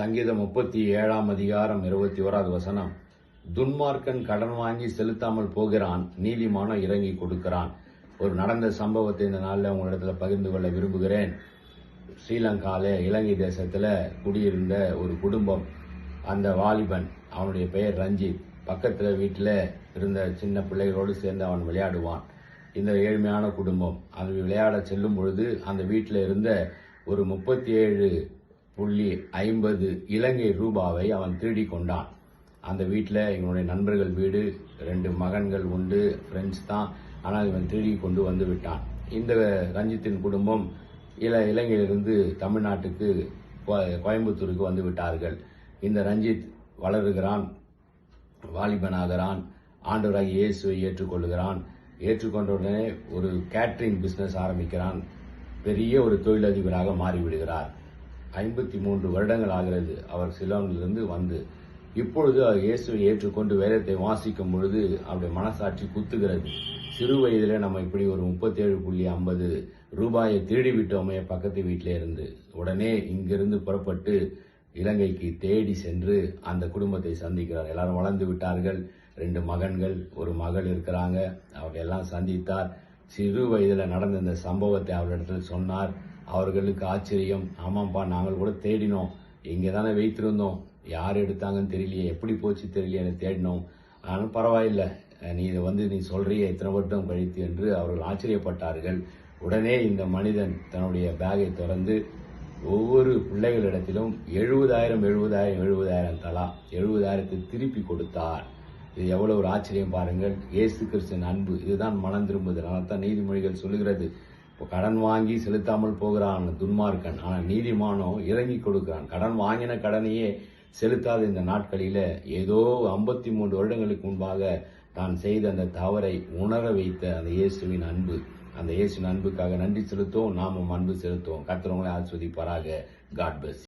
சங்கீதம் 37 அதிகாரம் 21 வசனம். துன்மார்க்கன் கடன் வாங்கி செலுத்தாமல் போகிறான், நீதிமானோ இறங்கி கொடுக்கிறான். ஒரு நடந்த சம்பவத்தை இந்த நாளில் உங்களிடத்துல பகிர்ந்து கொள்ள விரும்புகிறேன். ஸ்ரீலங்கால இலங்கை தேசத்துல குடியிருந்த ஒரு குடும்பம். அந்த வாலிபன், அவனுடைய பெயர் ரஞ்சித், பக்கத்துல வீட்டில் இருந்த சின்ன பிள்ளைகளோடு சேர்ந்து அவன் விளையாடுவான். இந்த ஏழ்மையான குடும்பம் அது விளையாட செல்லும் பொழுது அந்த வீட்டில் இருந்த ஒரு 37.50 இலங்கை ரூபாவை அவன் திருடி கொண்டான். அந்த வீட்டில் இவனுடைய நண்பர்கள் வீடு, 2 மகன்கள் உண்டு, ஃப்ரெண்ட்ஸ் தான். ஆனால் இவன் திருடி கொண்டு வந்து விட்டான். இந்த ரஞ்சித்தின் குடும்பம் இலங்கையிலிருந்து தமிழ்நாட்டுக்கு கோயம்புத்தூருக்கு வந்து விட்டார்கள். இந்த ரஞ்சித் வளருகிறான், வாலிபனாகிறான், ஆண்டவராகிய இயேசுவை ஏற்றுக்கொள்கிறான். ஏற்றுக்கொண்டவுடனே ஒரு கேட்டரிங் பிசினஸ் ஆரம்பிக்கிறான். பெரிய ஒரு தொழிலதிபராக மாறிவிடுகிறார். 53 வருடங்கள் ஆகிறது அவர் சிலோனிலிருந்து வந்து. இப்பொழுது அவர் இயேசுவை ஏற்றுக்கொண்டு வேதத்தை வாசிக்கும் பொழுது அவருடைய மனசாட்சி குத்துகிறது. சிறு வயதிலே நம்ம இப்படி ஒரு 37.50 ரூபாயை திருடி விட்டோமே பக்கத்து வீட்டிலே இருந்து. உடனே இங்கிருந்து புறப்பட்டு இலங்கைக்கு தேடி சென்று அந்த குடும்பத்தை சந்திக்கிறார். எல்லாரும் வளர்ந்து விட்டார்கள். 2 மகன்கள், ஒரு மகள் இருக்கிறாங்க. அவர்கள் எல்லாம் சந்தித்தார். சிறு வயதில் நடந்த இந்த சம்பவத்தை அவர்களிடத்தில் சொன்னார். அவர்களுக்கு ஆச்சரியம். ஆமாப்பா, நாங்கள் கூட தேடினோம், இங்கே தானே வைத்திருந்தோம், யார் எடுத்தாங்கன்னு தெரியலையே, எப்படி போச்சு தெரியலையே தேடினோம், ஆனாலும் பரவாயில்லை, நீ இதை நீ சொல்றியே இத்தனை வருடம் கழித்து என்று அவர்கள் ஆச்சரியப்பட்டார்கள். உடனே இந்த மனிதன் தன்னுடைய பேகை திறந்து ஒவ்வொரு பிள்ளைகளிடத்திலும் 70,000 தலா 70,000 திருப்பி கொடுத்தார். இது எவ்வளவு ஒரு ஆச்சரியம் பாருங்கள். இயேசு கிறிஸ்துவின் அன்பு இதுதான் மனம் திரும்புதல். அதனால்தான் நீதிமொழிகள் சொல்லுகிறது, கடன் வாங்கி செலுத்தாமல் போகிறான் துன்மார்க்கன், ஆனால் நீதிமானோ இறங்கி கொடுக்கிறான். கடன் வாங்கின கடனையே செலுத்தாத இந்த நாட்களில ஏதோ 53 வருடங்களுக்கு முன்பாக தான் செய்த அந்த தவறை உணர வைத்த அந்த இயேசுவின் அன்பு, அந்த இயேசுவின் அன்புக்காக நன்றி செலுத்துவோம். நாமும் அன்பு செலுத்துவோம். கர்த்தர் உங்களை ஆசீர்வதிப்பாராக. God plus.